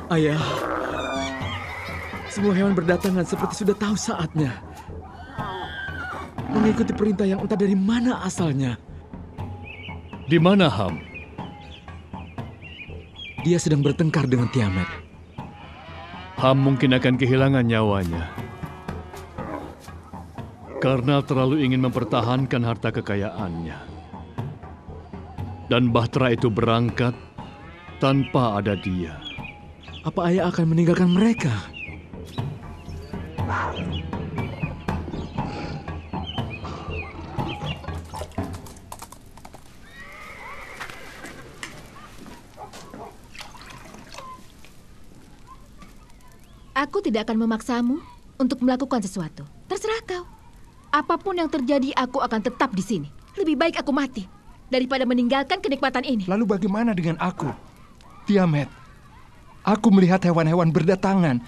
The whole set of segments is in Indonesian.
Ayah, semua hewan berdatangan seperti sudah tahu saatnya. Mengikuti perintah yang entah dari mana asalnya. Di mana Ham? Dia sedang bertengkar dengan Tiamat. Ham mungkin akan kehilangan nyawanya. Karena terlalu ingin mempertahankan harta kekayaannya. Dan Bahtera itu berangkat tanpa ada dia. Apa ayah akan meninggalkan mereka? Aku tidak akan memaksamu untuk melakukan sesuatu. Terserah kau. Apapun yang terjadi, aku akan tetap di sini. Lebih baik aku mati daripada meninggalkan kenikmatan ini. Lalu bagaimana dengan aku? Tiamat, aku melihat hewan-hewan berdatangan.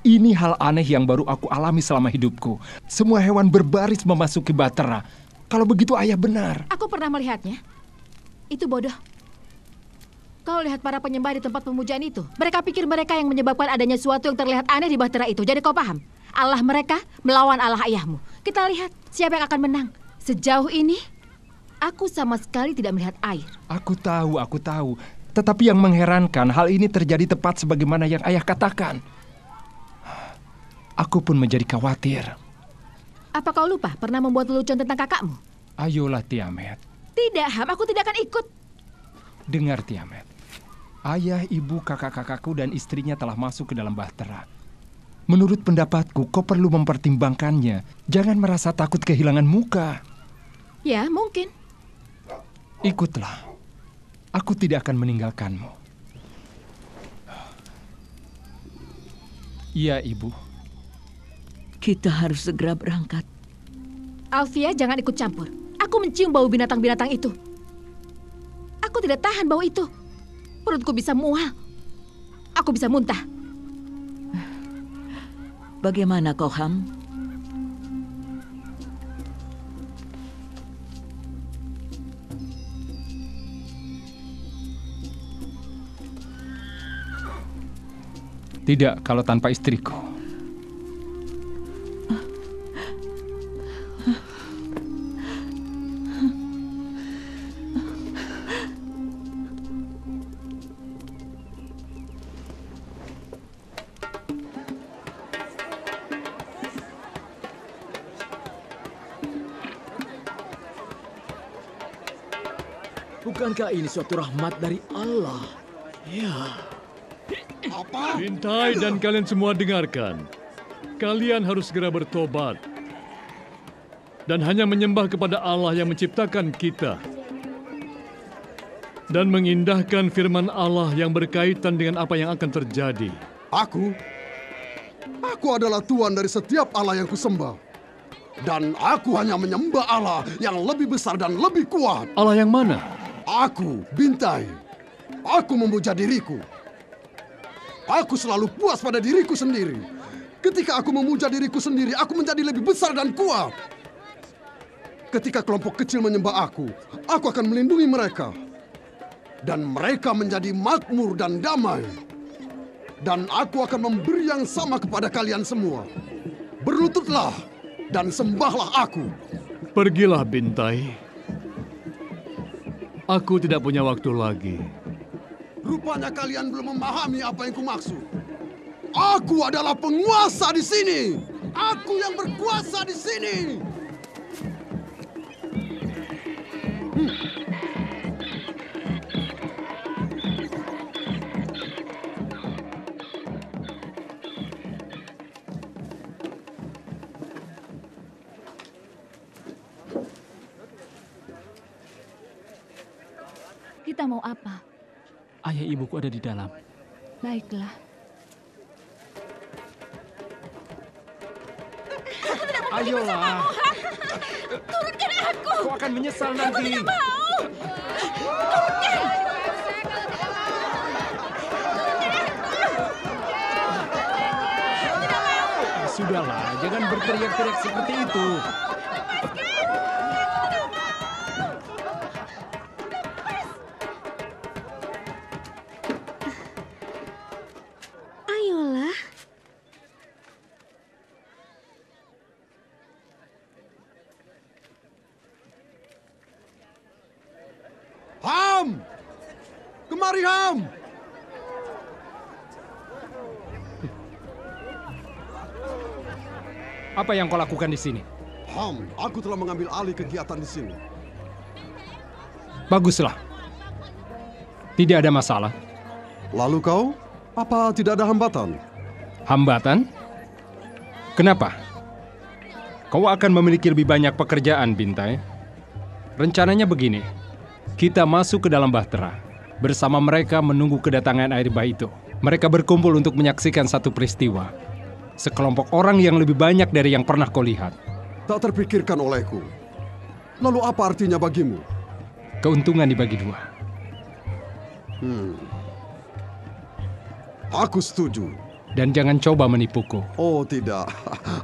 Ini hal aneh yang baru aku alami selama hidupku. Semua hewan berbaris memasuki Bahtera. Kalau begitu ayah benar. Aku pernah melihatnya. Itu bodoh. Kau lihat para penyembah di tempat pemujaan itu. Mereka pikir mereka yang menyebabkan adanya suatu yang terlihat aneh di Bahtera itu. Jadi kau paham? Allah mereka melawan Allah ayahmu. Kita lihat siapa yang akan menang. Sejauh ini, aku sama sekali tidak melihat air. Aku tahu. Tetapi yang mengherankan, hal ini terjadi tepat sebagaimana yang ayah katakan. Aku pun menjadi khawatir. Apa kau lupa pernah membuat lelucon tentang kakakmu? Ayolah Tiamat. Tidak, Ham. Aku tidak akan ikut. Dengar Tiamat. Ayah, ibu, kakak-kakakku dan istrinya telah masuk ke dalam Bahtera. Menurut pendapatku, kau perlu mempertimbangkannya. Jangan merasa takut kehilangan muka. Ya, mungkin. Ikutlah. Aku tidak akan meninggalkanmu. Iya, Ibu. Kita harus segera berangkat. Alfia, jangan ikut campur. Aku mencium bau binatang-binatang itu. Aku tidak tahan bau itu. Perutku bisa mual. Aku bisa muntah. Bagaimana kau, Ham? Tidak kalau tanpa istriku. Bukankah ini suatu rahmat dari Allah? Ya. Apa? Bintai dan kalian semua dengarkan. Kalian harus segera bertobat. Dan hanya menyembah kepada Allah yang menciptakan kita. Dan mengindahkan firman Allah yang berkaitan dengan apa yang akan terjadi. Aku adalah Tuhan dari setiap Allah yang kusembah. Dan aku hanya menyembah Allah yang lebih besar dan lebih kuat. Allah yang mana? Aku, Bintai. Aku memuja diriku. Aku selalu puas pada diriku sendiri. Ketika aku memuja diriku sendiri, aku menjadi lebih besar dan kuat. Ketika kelompok kecil menyembah aku akan melindungi mereka. Dan mereka menjadi makmur dan damai. Dan aku akan memberi yang sama kepada kalian semua. Berlututlah dan sembahlah aku. Pergilah, Bintai. Aku tidak punya waktu lagi. Rupanya kalian belum memahami apa yang kumaksud. Aku adalah penguasa di sini. Aku yang berkuasa di sini. Kita mau apa? Ayah ibuku ada di dalam. Baiklah. Ayolah. Turunkan aku! Kau akan menyesal nanti. Mau! Sudahlah, jangan berteriak-teriak seperti itu. Ham! Kemari, Ham! Apa yang kau lakukan di sini? Ham, aku telah mengambil alih kegiatan di sini. Baguslah. Tidak ada masalah. Lalu kau? Apa tidak ada hambatan? Hambatan? Kenapa? Kau akan memiliki lebih banyak pekerjaan, Bintai. Rencananya begini. Kita masuk ke dalam bahtera. Bersama mereka menunggu kedatangan air bah itu. Mereka berkumpul untuk menyaksikan satu peristiwa. Sekelompok orang yang lebih banyak dari yang pernah kau lihat. Tak terpikirkan olehku. Lalu apa artinya bagimu? Keuntungan dibagi dua. Aku setuju. Dan jangan coba menipuku. Oh tidak,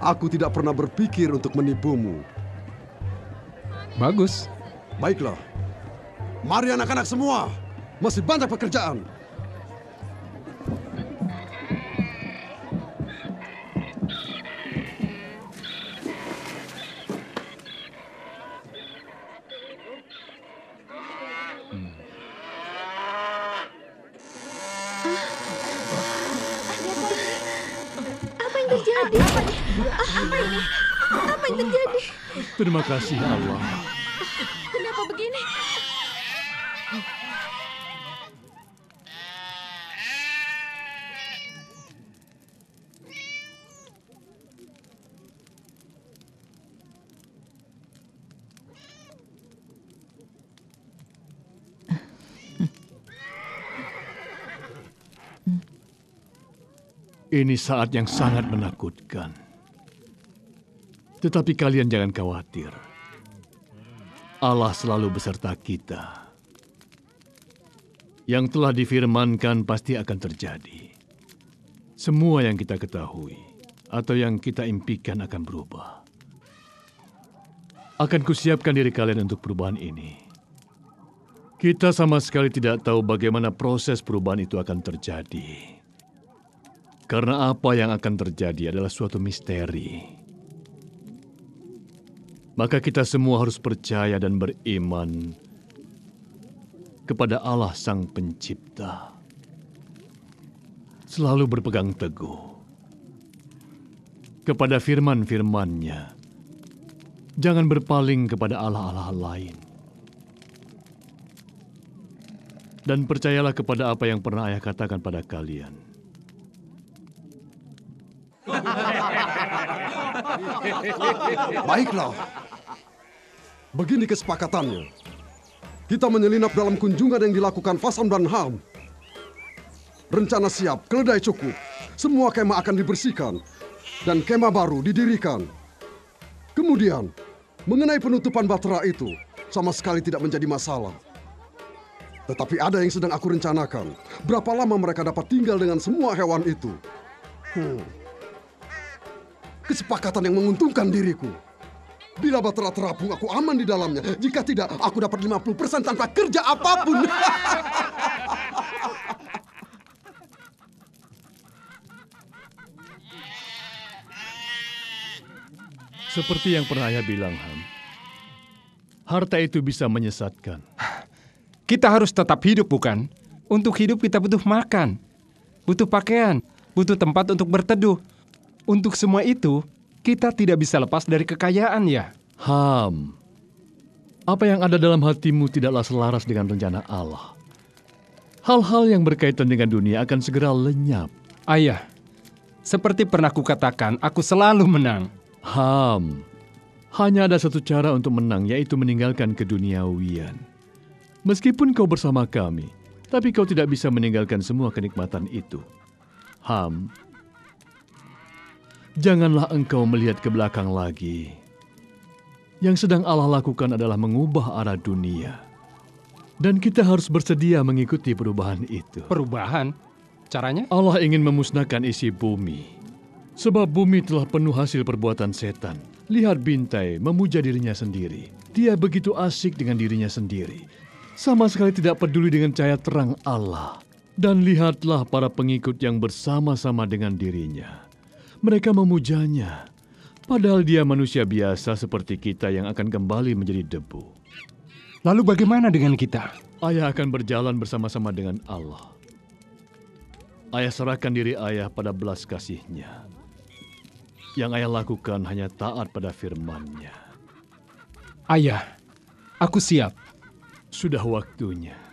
aku tidak pernah berpikir untuk menipumu. Bagus. Baiklah. Mari anak-anak semua. Masih banyak pekerjaan. Apa yang terjadi? Apa yang terjadi? Terima kasih Allah. Kenapa begini? Ini saat yang sangat menakutkan. Tetapi kalian jangan khawatir. Allah selalu beserta kita. Yang telah difirmankan pasti akan terjadi. Semua yang kita ketahui atau yang kita impikan akan berubah. Akan kusiapkan diri kalian untuk perubahan ini. Kita sama sekali tidak tahu bagaimana proses perubahan itu akan terjadi. Karena apa yang akan terjadi adalah suatu misteri. Maka kita semua harus percaya dan beriman kepada Allah Sang Pencipta. Selalu berpegang teguh kepada firman-firman-Nya. Jangan berpaling kepada Allah-Allah lain. Dan percayalah kepada apa yang pernah Ayah katakan pada kalian. Baiklah. Begini kesepakatannya. Kita menyelinap dalam kunjungan yang dilakukan Fasam dan Ham. Rencana siap, keledai cukup. Semua kemah akan dibersihkan. Dan kemah baru didirikan. Kemudian, mengenai penutupan bahtera itu, sama sekali tidak menjadi masalah. Tetapi ada yang sedang aku rencanakan. Berapa lama mereka dapat tinggal dengan semua hewan itu? Kesepakatan yang menguntungkan diriku. Bila bahtera terapung, aku aman di dalamnya. Jika tidak, aku dapat 50% tanpa kerja apapun. Seperti yang pernah Ayah bilang, Ham. Harta itu bisa menyesatkan. Kita harus tetap hidup, bukan? Untuk hidup kita butuh makan, butuh pakaian, butuh tempat untuk berteduh. Untuk semua itu, kita tidak bisa lepas dari kekayaan, ya. Ham, apa yang ada dalam hatimu tidaklah selaras dengan rencana Allah. Hal-hal yang berkaitan dengan dunia akan segera lenyap. Ayah, seperti pernah kukatakan, aku selalu menang. Ham, hanya ada satu cara untuk menang, yaitu meninggalkan keduniawian. Meskipun kau bersama kami, tapi kau tidak bisa meninggalkan semua kenikmatan itu. Ham, janganlah engkau melihat ke belakang lagi. Yang sedang Allah lakukan adalah mengubah arah dunia. Dan kita harus bersedia mengikuti perubahan itu. Perubahan? Caranya? Allah ingin memusnahkan isi bumi. Sebab bumi telah penuh hasil perbuatan setan. Lihat Bintai memuja dirinya sendiri. Dia begitu asik dengan dirinya sendiri. Sama sekali tidak peduli dengan cahaya terang Allah. Dan lihatlah para pengikut yang bersama-sama dengan dirinya. Mereka memujanya, padahal dia manusia biasa seperti kita yang akan kembali menjadi debu. Lalu bagaimana dengan kita? Ayah akan berjalan bersama-sama dengan Allah. Ayah serahkan diri ayah pada belas kasih-Nya. Yang ayah lakukan hanya taat pada firman-Nya. Ayah, aku siap. Sudah waktunya.